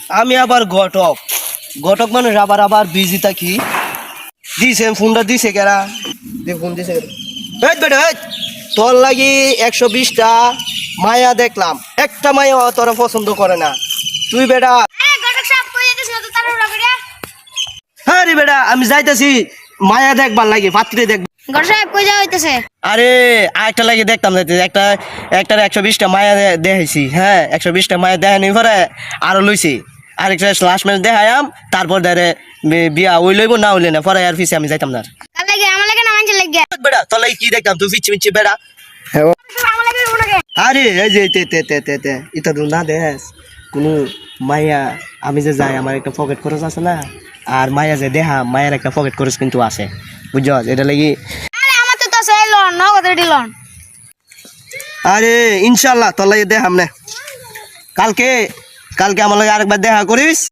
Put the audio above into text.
আমি আবার ঘটক ঘটক মানুষ আবার আবার বিজি থাকি দিছে ফোনটা দিছে কেরা ফোন দিছে বেটা তোর লাগি 120টা মায়া দেখলাম একটা মায়া তোরা পছন্দ করে না তুই বেটা হ্যাঁ রে বেটা আমি যাইতেছি মায়া দেখবার লাগে পাত্রে দেখ আরে আরেকটা লাগে দেখতাম একটা 120টা মায়া দেখাইছি হ্যাঁ 120টা মায়া দেখানি পরে আরো লইছি আরেকটা লাস্ট ম্যাচ দেখায়াম তারপর ধরে বিয়া ওই লইব না হইলে না পরে আর ফিসে আমি যাইতাম না বেটা তোর লাগে কি দেখতাম তুই পিচ্ছি পিচ্ছি বেটা আরে এই যে এটা না দেখ কোনো মায়া আমি যে যাই আমার একটা পকেট খরচ আছে না আর মায়া যে দেহা মায়ের একটা পকেট খরচ কিন্তু আছে বুঝছ এটা লাগি আরে ইনশাল্লাহ তোর লাগে দেখাম না কালকে আমার লাগে আরেকবার দেখা করিস